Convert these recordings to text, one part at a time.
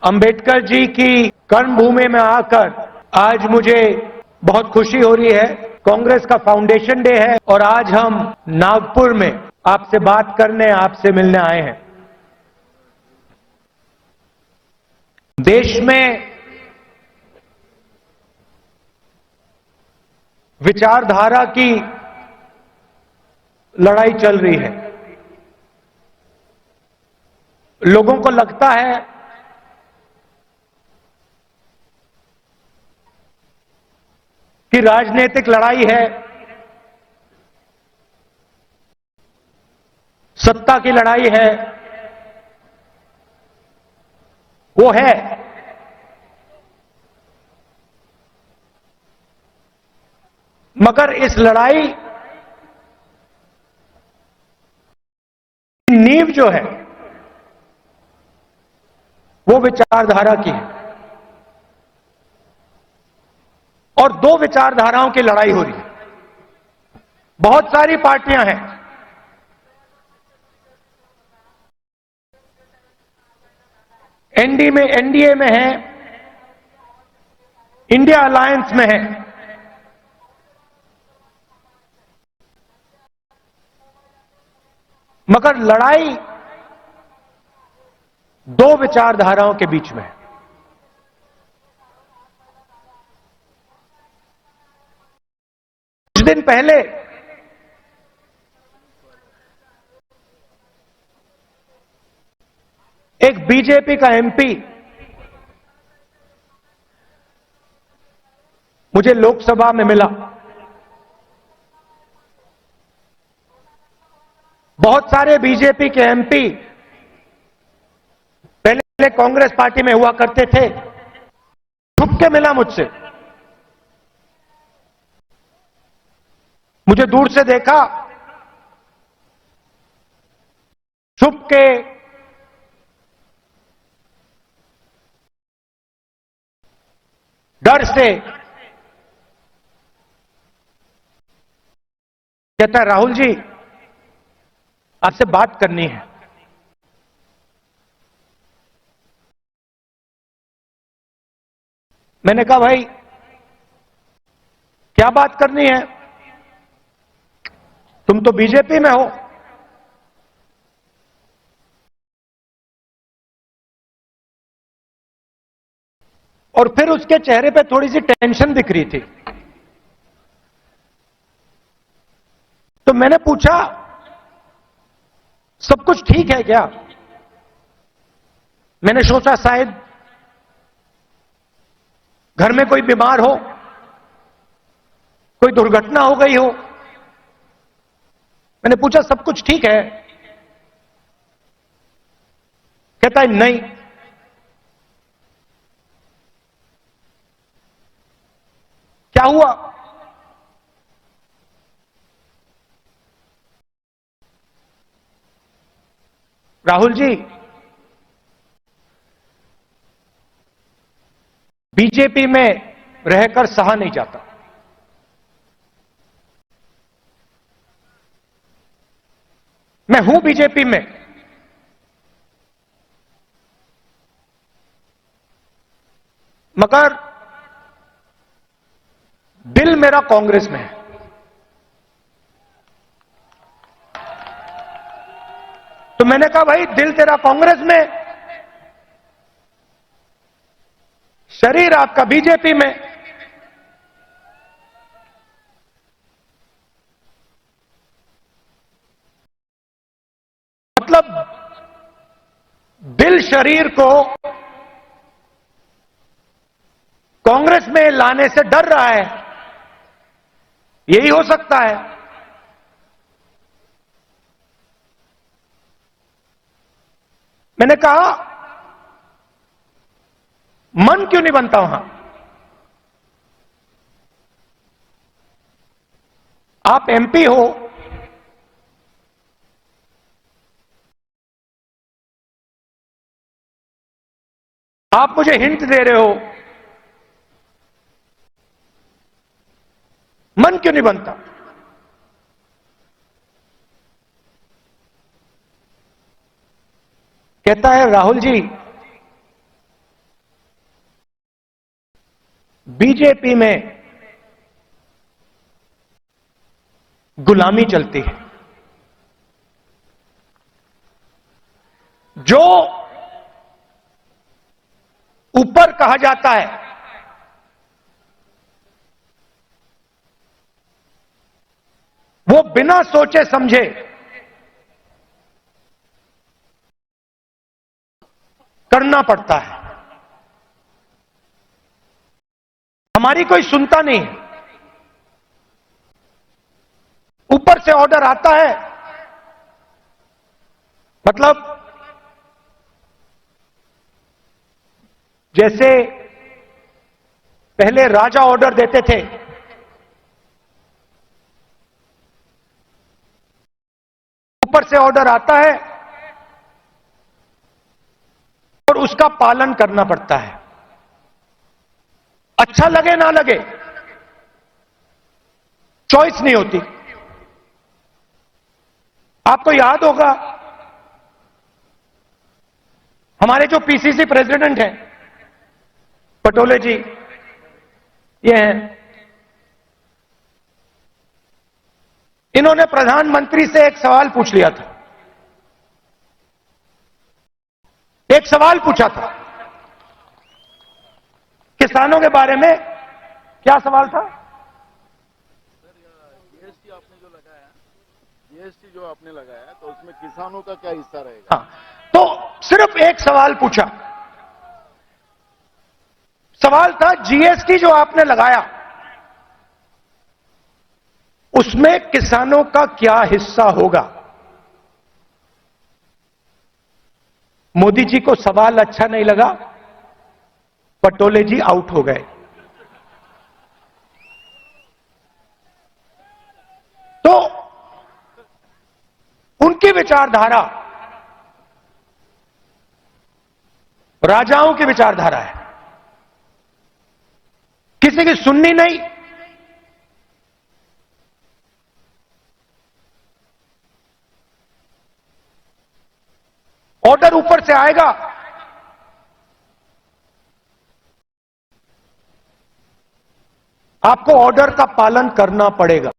अंबेडकर जी की कर्मभूमि में आकर आज मुझे बहुत खुशी हो रही है। कांग्रेस का फाउंडेशन डे है और आज हम नागपुर में आपसे बात करने, आपसे मिलने आए हैं। देश में विचारधारा की लड़ाई चल रही है। लोगों को लगता है कि राजनीतिक लड़ाई है, सत्ता की लड़ाई है। वो है, मगर इस लड़ाई की नींव जो है वो विचारधारा की है और दो विचारधाराओं की लड़ाई हो रही है। बहुत सारी पार्टियां हैं, एनडीए में है, इंडिया अलायंस में है, मगर लड़ाई दो विचारधाराओं के बीच में है। कुछ दिन पहले एक बीजेपी का एमपी मुझे लोकसभा में मिला। बहुत सारे बीजेपी के एमपी पहले कांग्रेस पार्टी में हुआ करते थे, छुप के मिला मुझसे। मुझे दूर से देखा, छुप के डर से कहता है, राहुल जी आपसे बात करनी है। मैंने कहा भाई क्या बात करनी है, तुम तो बीजेपी में हो। और फिर उसके चेहरे पे थोड़ी सी टेंशन दिख रही थी। तो मैंने पूछा सब कुछ ठीक है क्या? मैंने सोचा शायद घर में कोई बीमार हो, कोई दुर्घटना हो गई हो। मैंने पूछा सब कुछ ठीक है? कहता है नहीं। क्या हुआ? राहुल जी बीजेपी में रहकर सहा नहीं जाता। मैं हूं बीजेपी में, मगर दिल मेरा कांग्रेस में है। तो मैंने कहा भाई दिल तेरा कांग्रेस में, शरीर आपका बीजेपी में। मतलब दिल शरीर को कांग्रेस में लाने से डर रहा है, यही हो सकता है। मैंने कहा मन क्यों नहीं बनता वहां? आप एमपी हो, आप मुझे हिंट दे रहे हो, मन क्यों नहीं बनता? कहता है राहुल जी बीजेपी में गुलामी चलती है। जो ऊपर कहा जाता है वो बिना सोचे समझे करना पड़ता है। हमारी कोई सुनता नहीं। ऊपर से ऑर्डर आता है, मतलब जैसे पहले राजा ऑर्डर देते थे, ऊपर से ऑर्डर आता है और उसका पालन करना पड़ता है। अच्छा लगे ना लगे, चॉइस नहीं होती। आपको याद होगा हमारे जो पीसीसी प्रेसिडेंट हैं पटोले जी, ये हैं, इन्होंने प्रधानमंत्री से एक सवाल पूछ लिया था। एक सवाल पूछा था किसानों के बारे में। क्या सवाल था? जीएसटी आपने जो लगाया, जीएसटी जो आपने लगाया तो उसमें किसानों का क्या हिस्सा रहेगा? हाँ, तो सिर्फ एक सवाल पूछा। सवाल था जीएसटी जो आपने लगाया उसमें किसानों का क्या हिस्सा होगा। मोदी जी को सवाल अच्छा नहीं लगा, पटोले जी आउट हो गए। तो उनकी विचारधारा राजाओं की विचारधारा है, किसी की सुननी नहीं। ऑर्डर ऊपर से आएगा, आपको ऑर्डर का पालन करना पड़ेगा।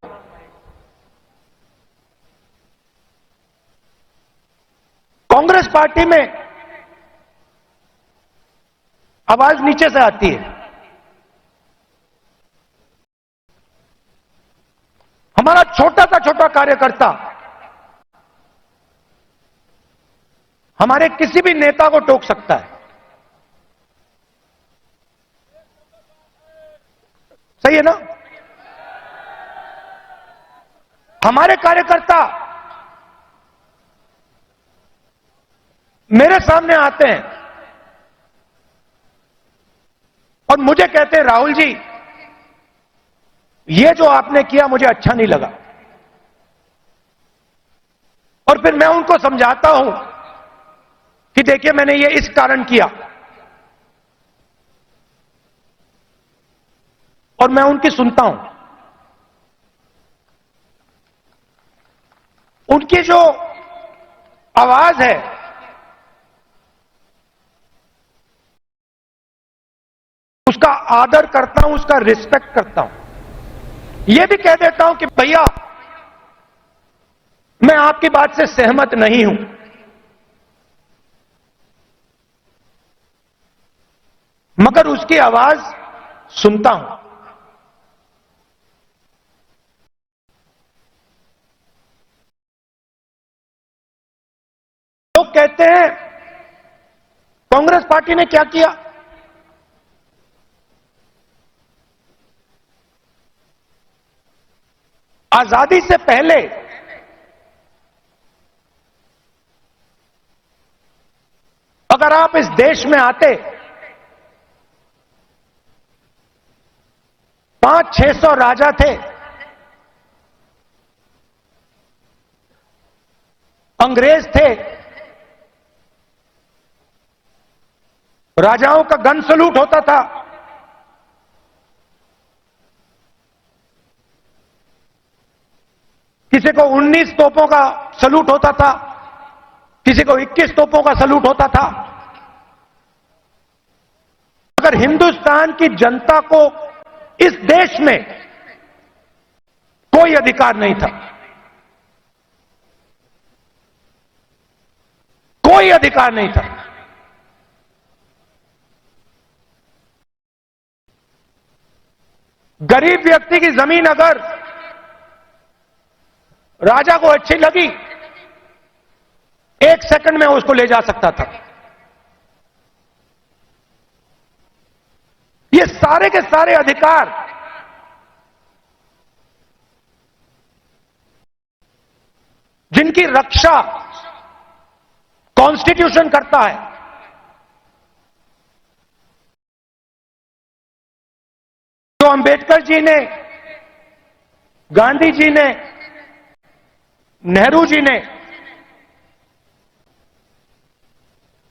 कांग्रेस पार्टी में आवाज नीचे से आती है। हमारा छोटा कार्यकर्ता हमारे किसी भी नेता को टोक सकता है। सही है ना? हमारे कार्यकर्ता मेरे सामने आते हैं और मुझे कहते हैं राहुल जी ये जो आपने किया मुझे अच्छा नहीं लगा। और फिर मैं उनको समझाता हूं कि देखिए मैंने ये इस कारण किया, और मैं उनकी सुनता हूं। उनकी जो आवाज है उसका आदर करता हूं, उसका रिस्पेक्ट करता हूं। यह भी कह देता हूं कि भैया मैं आपकी बात से सहमत नहीं हूं, मगर उसकी आवाज सुनता हूं। लोग कहते हैं कांग्रेस पार्टी ने क्या किया। आजादी से पहले अगर आप इस देश में आते 500-600 राजा थे, अंग्रेज थे, राजाओं का गन सलूट होता था। किसी को 19 तोपों का सलूट होता था, किसी को 21 तोपों का सलूट होता था। मगर हिंदुस्तान की जनता को इस देश में कोई अधिकार नहीं था, कोई अधिकार नहीं था। गरीब व्यक्ति की जमीन अगर राजा को अच्छी लगी, 1 सेकंड में उसको ले जा सकता था। ये सारे के सारे अधिकार जिनकी रक्षा कॉन्स्टिट्यूशन करता है, तो अंबेडकर जी ने, गांधी जी ने, नेहरू जी ने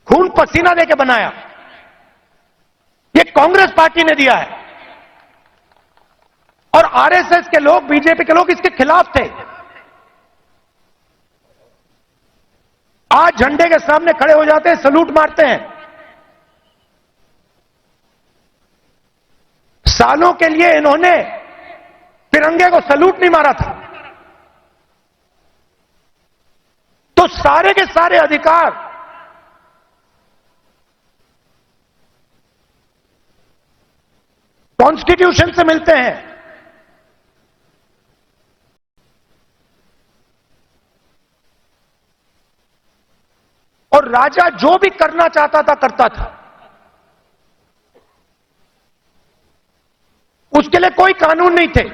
खून पसीना देके बनाया, ये कांग्रेस पार्टी ने दिया है। और आरएसएस के लोग, बीजेपी के लोग इसके खिलाफ थे। आज झंडे के सामने खड़े हो जाते हैं, सलूट मारते हैं। सालों के लिए इन्होंने तिरंगे को सलूट नहीं मारा था। तो सारे के सारे अधिकार कॉन्स्टिट्यूशन से मिलते हैं। और राजा जो भी करना चाहता था करता था, उसके लिए कोई कानून नहीं थे।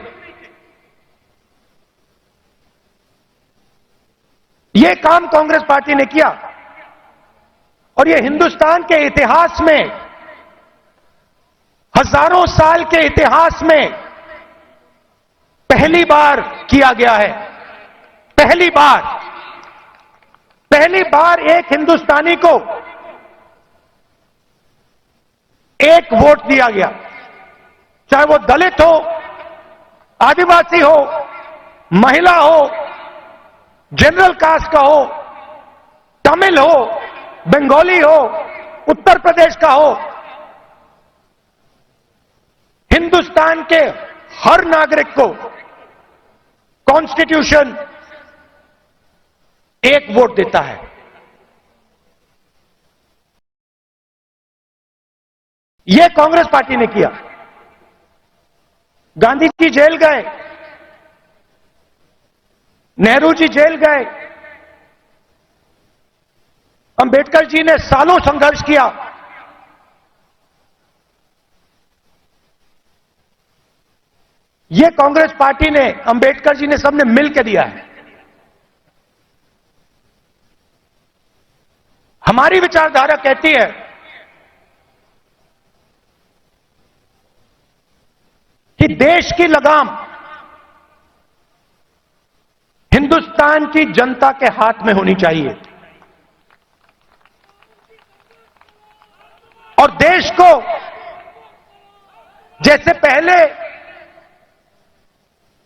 यह काम कांग्रेस पार्टी ने किया और यह हिंदुस्तान के इतिहास में, हजारों साल के इतिहास में पहली बार किया गया है। पहली बार एक हिंदुस्तानी को एक वोट दिया गया, चाहे वो दलित हो, आदिवासी हो, महिला हो, जनरल कास्ट का हो, तमिल हो, बंगाली हो, उत्तर प्रदेश का हो। हिंदुस्तान के हर नागरिक को कॉन्स्टिट्यूशन एक वोट देता है। यह कांग्रेस पार्टी ने किया। गांधी जी जेल गए, नेहरू जी जेल गए, अंबेडकर जी ने सालों संघर्ष किया। यह कांग्रेस पार्टी ने, अंबेडकर जी ने, सबने मिलकर दिया है। हमारी विचारधारा कहती है कि देश की लगाम हिंदुस्तान की जनता के हाथ में होनी चाहिए और देश को जैसे पहले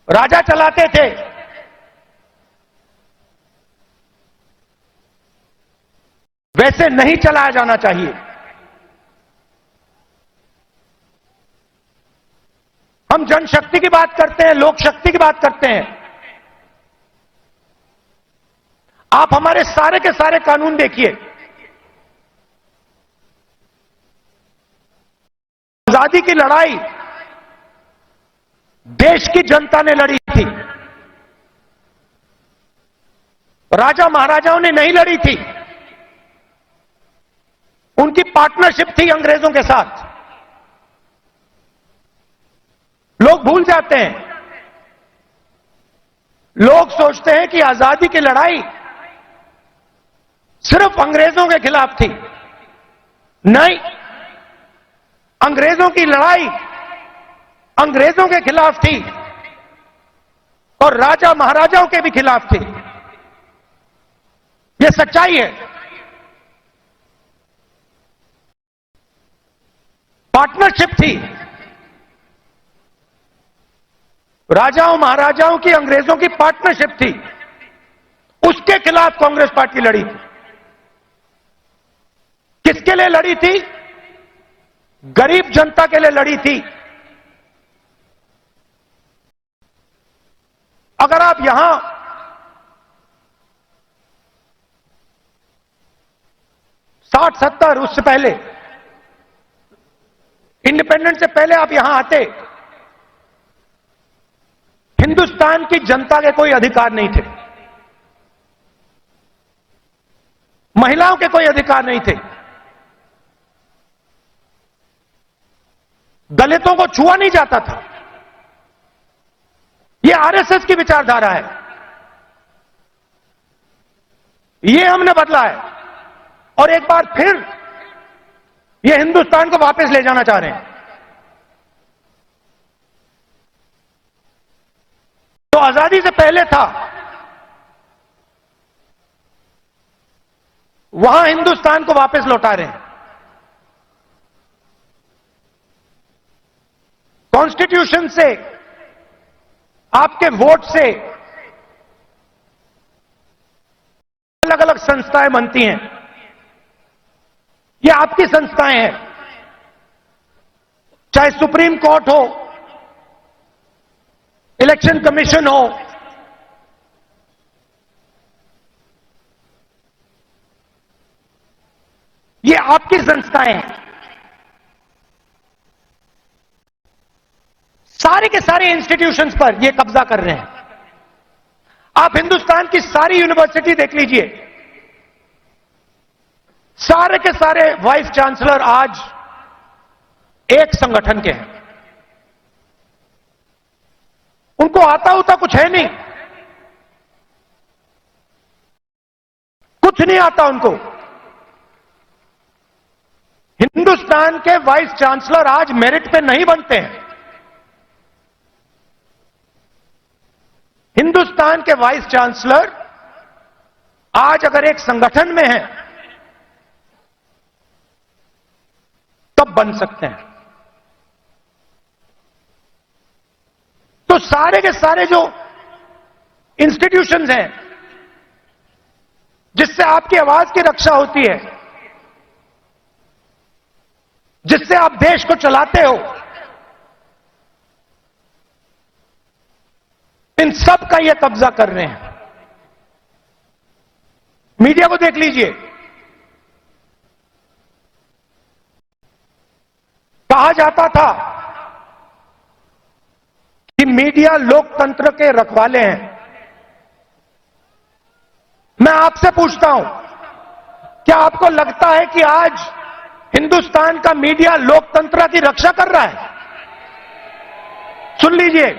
राजा चलाते थे, वैसे नहीं चलाया जाना चाहिए। हम जनशक्ति की बात करते हैं, लोक शक्ति की बात करते हैं। आप हमारे सारे के सारे कानून देखिए। आजादी की लड़ाई देश की जनता ने लड़ी थी, राजा महाराजाओं ने नहीं लड़ी थी। उनकी पार्टनरशिप थी अंग्रेजों के साथ। लोग भूल जाते हैं, लोग सोचते हैं कि आजादी की लड़ाई सिर्फ अंग्रेजों के खिलाफ थी। नहीं, अंग्रेजों की लड़ाई अंग्रेजों के खिलाफ थी और राजा महाराजाओं के भी खिलाफ थी। यह सच्चाई है। पार्टनरशिप थी, राजाओं महाराजाओं की, अंग्रेजों की पार्टनरशिप थी। उसके खिलाफ कांग्रेस पार्टी लड़ी थी। किसके लिए लड़ी थी? गरीब जनता के लिए लड़ी थी। अगर आप यहां 60-70 उससे पहले, इंडिपेंडेंस से पहले आप यहां आते, हिंदुस्तान की जनता के कोई अधिकार नहीं थे, महिलाओं के कोई अधिकार नहीं थे, दलितों को छुआ नहीं जाता था। यह आरएसएस की विचारधारा है, यह हमने बदला है और एक बार फिर यह हिंदुस्तान को वापस ले जाना चाह रहे हैं। तो आजादी से पहले था, वहां हिंदुस्तान को वापस लौटा रहे हैं। कॉन्स्टिट्यूशन से, आपके वोट से अलग अलग संस्थाएं बनती हैं। ये आपकी संस्थाएं हैं, चाहे सुप्रीम कोर्ट हो, इलेक्शन कमीशन हो, ये आपकी संस्थाएं हैं। सारे के सारे इंस्टीट्यूशंस पर ये कब्जा कर रहे हैं। आप हिंदुस्तान की सारी यूनिवर्सिटी देख लीजिए, सारे के सारे वाइस चांसलर आज एक संगठन के हैं। उनको आता होता कुछ है नहीं, कुछ नहीं आता उनको। हिंदुस्तान के वाइस चांसलर आज मेरिट पे नहीं बनते हैं। हिंदुस्तान के वाइस चांसलर आज अगर एक संगठन में हैं तब बन सकते हैं। तो सारे के सारे जो इंस्टीट्यूशंस हैं जिससे आपकी आवाज की रक्षा होती है, जिससे आप देश को चलाते हो, इन सब का ये कब्जा कर रहे हैं। मीडिया को देख लीजिए, कहा जाता था कि मीडिया लोकतंत्र के रखवाले हैं। मैं आपसे पूछता हूं, क्या आपको लगता है कि आज हिंदुस्तान का मीडिया लोकतंत्र की रक्षा कर रहा है? सुन लीजिए,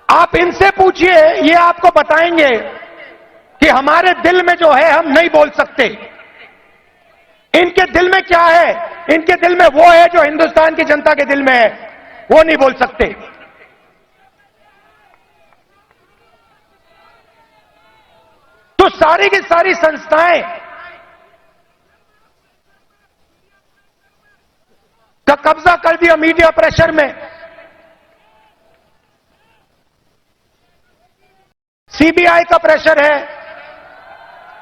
आप इनसे पूछिए, ये आपको बताएंगे कि हमारे दिल में जो है हम नहीं बोल सकते। इनके दिल में क्या है? इनके दिल में वो है जो हिंदुस्तान की जनता के दिल में है, वो नहीं बोल सकते। तो सारी की सारी संस्थाएं का कब्जा कर दिया मीडिया प्रेशर में। सीबीआई का प्रेशर है,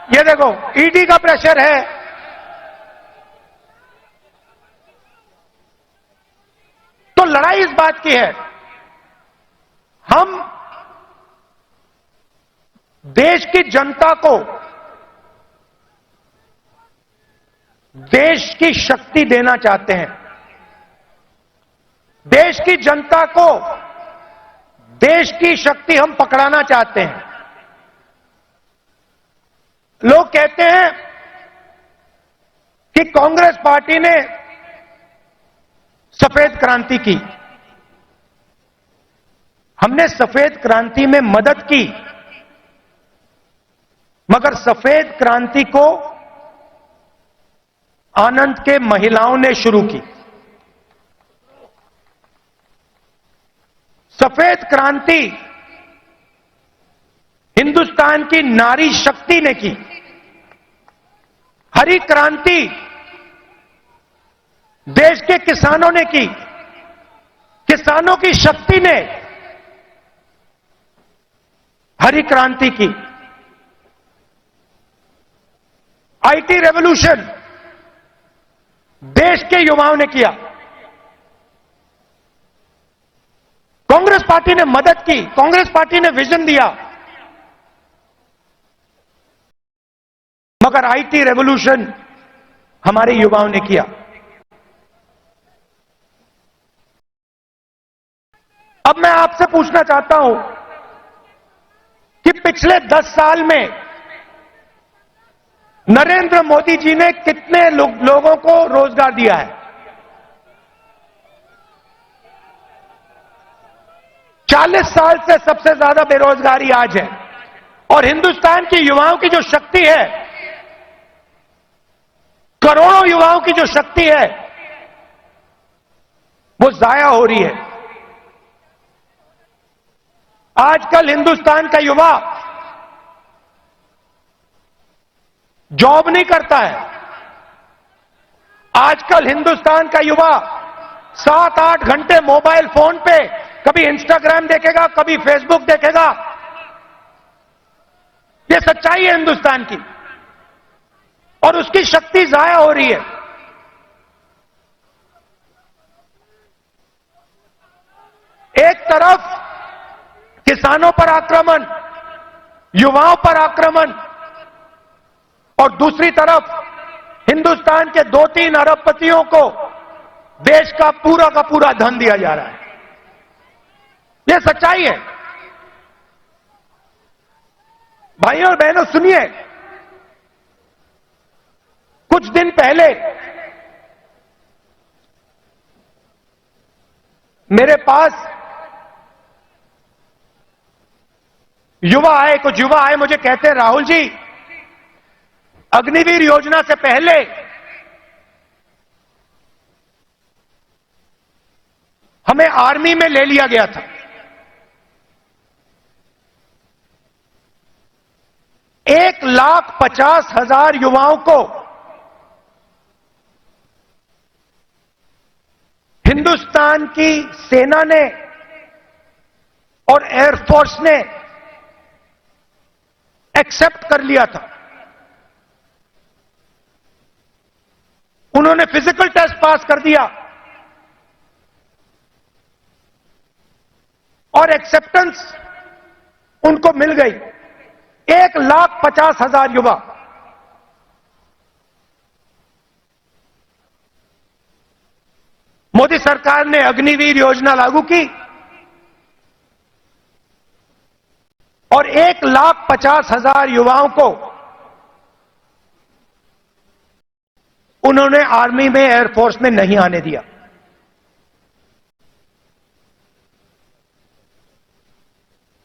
ये देखो ईडी का प्रेशर है। तो लड़ाई इस बात की है, हम देश की जनता को देश की शक्ति देना चाहते हैं। देश की जनता को देश की शक्ति हम पकड़ाना चाहते हैं। लोग कहते हैं कि कांग्रेस पार्टी ने सफेद क्रांति की। हमने सफेद क्रांति में मदद की, मगर सफेद क्रांति को आनंद के महिलाओं ने शुरू की। सफेद क्रांति हिंदुस्तान की नारी शक्ति ने की। हरी क्रांति देश के किसानों ने की। किसानों की शक्ति ने हरी क्रांति की। आईटी रेवोल्यूशन देश के युवाओं ने किया। कांग्रेस पार्टी ने मदद की, कांग्रेस पार्टी ने विजन दिया, मगर आईटी रेवोल्यूशन हमारे युवाओं ने किया। अब मैं आपसे पूछना चाहता हूं कि पिछले 10 साल में नरेंद्र मोदी जी ने कितने लोगों को रोजगार दिया है? 40 साल से सबसे ज्यादा बेरोजगारी आज है और हिंदुस्तान के युवाओं की जो शक्ति है, करोड़ों युवाओं की जो शक्ति है, वो जाया हो रही है। आजकल हिंदुस्तान का युवा जॉब नहीं करता है। आजकल हिंदुस्तान का युवा 7-8 घंटे मोबाइल फोन पे कभी इंस्टाग्राम देखेगा, कभी फेसबुक देखेगा। ये सच्चाई है हिंदुस्तान की और उसकी शक्ति जाया हो रही है। एक तरफ किसानों पर आक्रमण, युवाओं पर आक्रमण और दूसरी तरफ हिंदुस्तान के 2-3 अरबपतियों को देश का पूरा धन दिया जा रहा है। यह सच्चाई है। भाइयों और बहनों सुनिए, कुछ दिन पहले मेरे पास कुछ युवा आए, मुझे कहते हैं राहुल जी, अग्निवीर योजना से पहले हमें आर्मी में ले लिया गया था। एक 1,50,000 युवाओं को हिंदुस्तान की सेना ने और एयरफोर्स ने एक्सेप्ट कर लिया था। उन्होंने फिजिकल टेस्ट पास कर दिया और एक्सेप्टेंस उनको मिल गई। 1,50,000 युवा। मोदी सरकार ने अग्निवीर योजना लागू की और 1,50,000 युवाओं को उन्होंने आर्मी में, एयरफोर्स में नहीं आने दिया।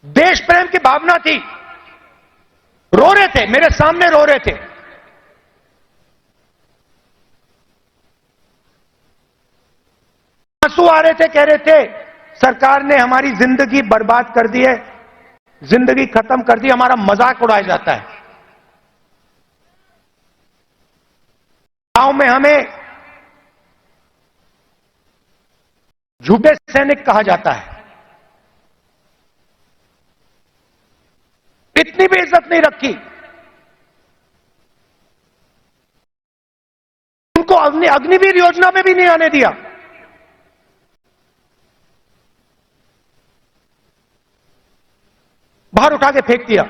देश प्रेम की भावना थी। रो रहे थे, मेरे सामने रो रहे थे। आंसू आ रहे थे, कह रहे थे सरकार ने हमारी जिंदगी बर्बाद कर दी है, जिंदगी खत्म कर दी, हमारा मजाक उड़ाया जाता है। गांव में हमें झूठे सैनिक कहा जाता है। इतनी भी इज्जत नहीं रखी। उनको अग्निवीर योजना में भी नहीं आने दिया। बाहर उठा के फेंक दिया।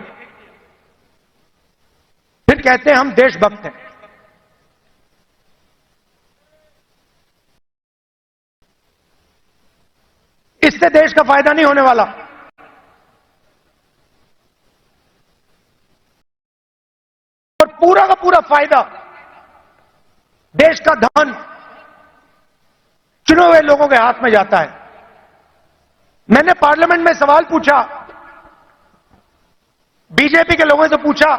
फिर कहते हैं हम देशभक्त हैं। इससे देश का फायदा नहीं होने वाला। और पूरा का पूरा फायदा, देश का धन चुने हुए लोगों के हाथ में जाता है। मैंने पार्लियामेंट में सवाल पूछा, बीजेपी के लोगों से पूछा,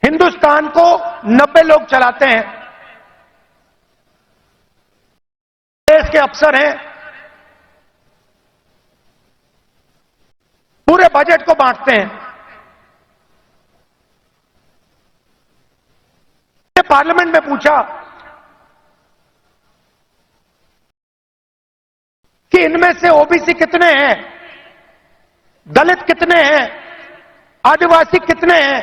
हिंदुस्तान को 90 लोग चलाते हैं, देश के अफसर हैं, पूरे बजट को बांटते हैं। पार्लियामेंट में पूछा कि इनमें से ओबीसी कितने हैं, दलित कितने हैं, आदिवासी कितने हैं,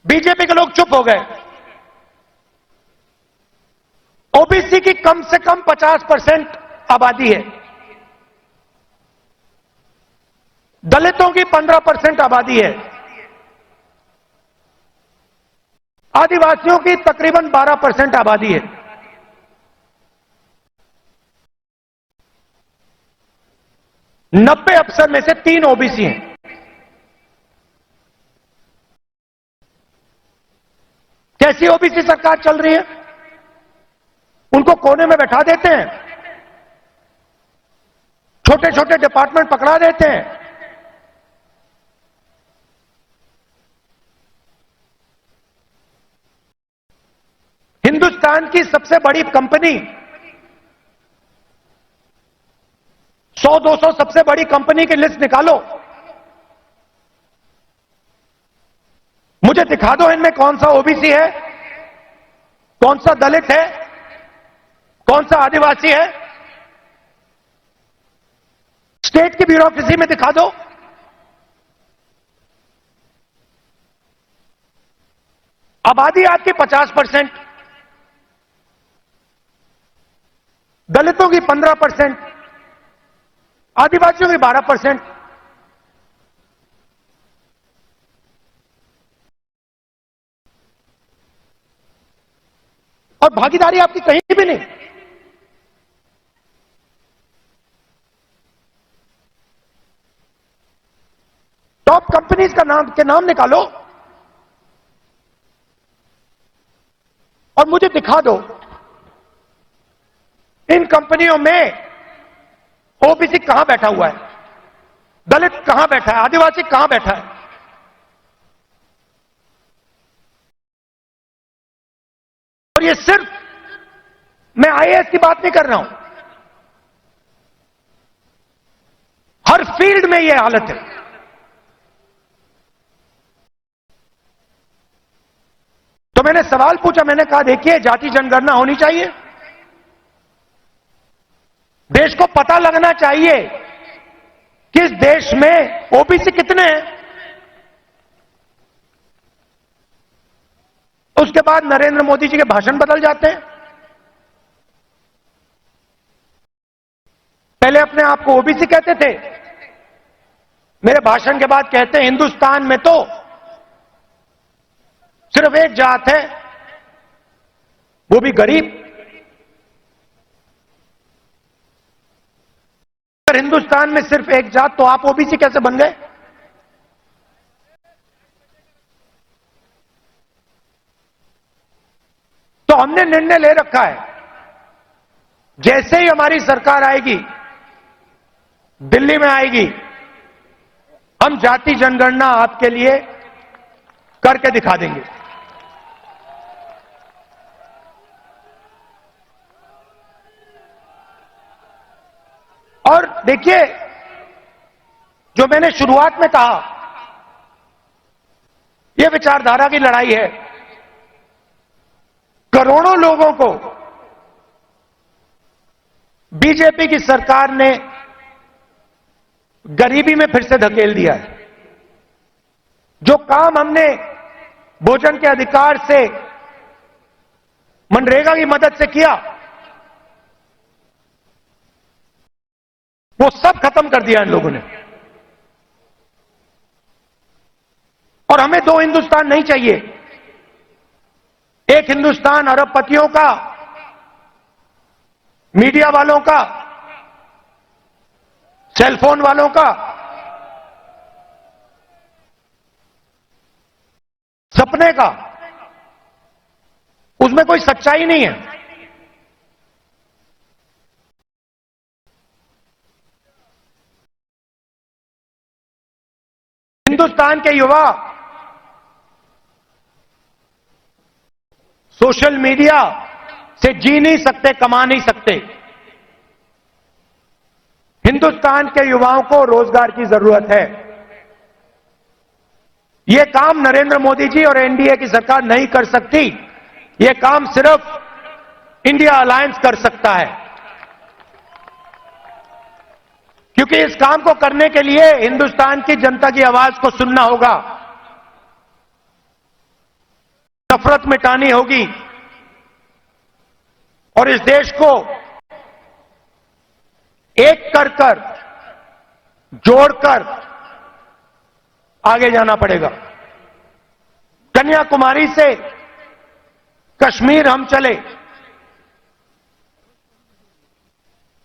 बीजेपी के लोग चुप हो गए। ओबीसी की कम से कम 50% आबादी है, दलितों की 15% आबादी है, आदिवासियों की तकरीबन 12% आबादी है। नब्बे अफसर में से 3 ओबीसी हैं। कैसी ओबीसी सरकार चल रही है? उनको कोने में बैठा देते हैं, छोटे छोटे डिपार्टमेंट पकड़ा देते हैं, हिंदुस्तान की सबसे बड़ी कंपनी, 100-200 सबसे बड़ी कंपनी की लिस्ट निकालो, मुझे दिखा दो इनमें कौन सा ओबीसी है, कौन सा दलित है, कौन सा आदिवासी है। स्टेट की ब्यूरोक्रेसी में दिखा दो। आबादी आपकी 50%, दलितों की 15%, आदिवासियों की 12%। और भागीदारी आपकी कहीं भी नहीं। टॉप कंपनीज के नाम निकालो और मुझे दिखा दो इन कंपनियों में ओबीसी कहां बैठा हुआ है, दलित कहां बैठा है, आदिवासी कहां बैठा है। और ये सिर्फ मैं आईएएस की बात नहीं कर रहा हूं, हर फील्ड में यह हालत है। तो मैंने सवाल पूछा, मैंने कहा देखिए जाति जनगणना होनी चाहिए, देश को पता लगना चाहिए कि इस देश में ओबीसी कितने हैं। उसके बाद नरेंद्र मोदी जी के भाषण बदल जाते हैं। पहले अपने आप को ओबीसी कहते थे, मेरे भाषण के बाद कहते हैं हिंदुस्तान में तो सिर्फ एक जात है, वो भी गरीब। अगर हिंदुस्तान में सिर्फ एक जात, तो आप ओबीसी कैसे बन गए? तो हमने निर्णय ले रखा है, जैसे ही हमारी सरकार आएगी, दिल्ली में आएगी, हम जाति जनगणना आपके लिए करके दिखा देंगे। और देखिए, जो मैंने शुरुआत में कहा, यह विचारधारा की लड़ाई है। करोड़ों लोगों को बीजेपी की सरकार ने गरीबी में फिर से धकेल दिया है। जो काम हमने भोजन के अधिकार से, मनरेगा की मदद से किया, वो सब खत्म कर दिया इन लोगों ने। और हमें 2 हिंदुस्तान नहीं चाहिए। एक हिंदुस्तान अरबपतियों का, मीडिया वालों का, सेलफोन वालों का, सपने का, उसमें कोई सच्चाई नहीं है। हिंदुस्तान के युवा सोशल मीडिया से जी नहीं सकते, कमा नहीं सकते। हिंदुस्तान के युवाओं को रोजगार की जरूरत है। यह काम नरेंद्र मोदी जी और एनडीए की सरकार नहीं कर सकती। यह काम सिर्फ इंडिया अलायंस कर सकता है, क्योंकि इस काम को करने के लिए हिंदुस्तान की जनता की आवाज को सुनना होगा। नफरत मिटानी होगी और इस देश को एक कर जोड़कर आगे जाना पड़ेगा। कन्याकुमारी से कश्मीर हम चले,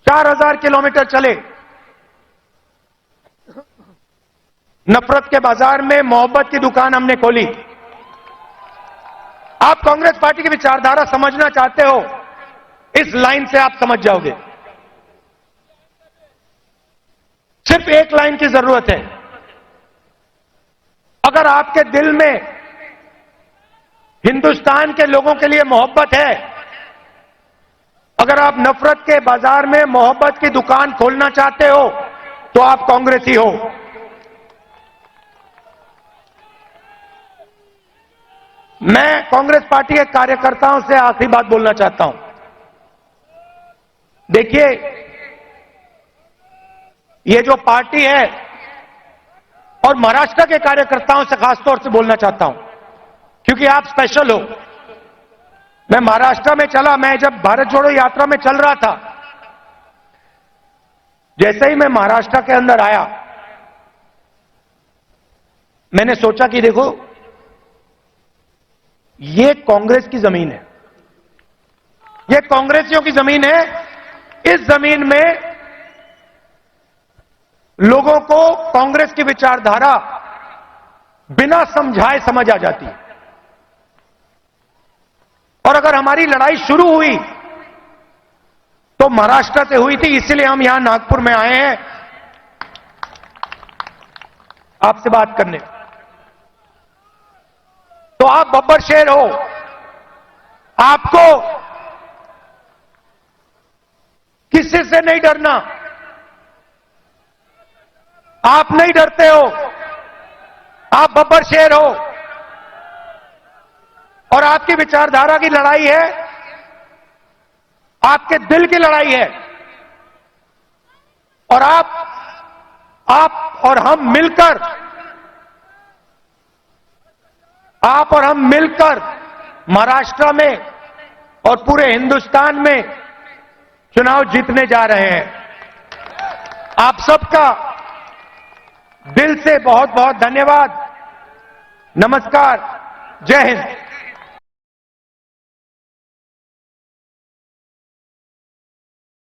4000 किलोमीटर चले, नफरत के बाजार में मोहब्बत की दुकान हमने खोली। आप कांग्रेस पार्टी की विचारधारा समझना चाहते हो, इस लाइन से आप समझ जाओगे। सिर्फ एक लाइन की जरूरत है। अगर आपके दिल में हिंदुस्तान के लोगों के लिए मोहब्बत है, अगर आप नफरत के बाजार में मोहब्बत की दुकान खोलना चाहते हो, तो आप कांग्रेसी हो। मैं कांग्रेस पार्टी के कार्यकर्ताओं से आखिरी बात बोलना चाहता हूं। देखिए, ये जो पार्टी है, और महाराष्ट्र के कार्यकर्ताओं से खासतौर से बोलना चाहता हूं, क्योंकि आप स्पेशल हो। मैं महाराष्ट्र में चला, मैं जब भारत जोड़ो यात्रा में चल रहा था, जैसे ही मैं महाराष्ट्र के अंदर आया, मैंने सोचा कि देखो, ये कांग्रेस की जमीन है, ये कांग्रेसियों की जमीन है। इस जमीन में लोगों को कांग्रेस की विचारधारा बिना समझाए समझ आ जाती है। और अगर हमारी लड़ाई शुरू हुई तो महाराष्ट्र से हुई थी, इसलिए हम यहां नागपुर में आए हैं आपसे बात करने। तो आप बब्बर शेर हो, आपको किसी से नहीं डरना। आप नहीं डरते हो, आप बब्बर शेर हो, और आपकी विचारधारा की लड़ाई है, आपके दिल की लड़ाई है। और आप और हम मिलकर महाराष्ट्र में और पूरे हिंदुस्तान में चुनाव जीतने जा रहे हैं। आप सबका दिल से बहुत बहुत धन्यवाद। नमस्कार, जय हिंद।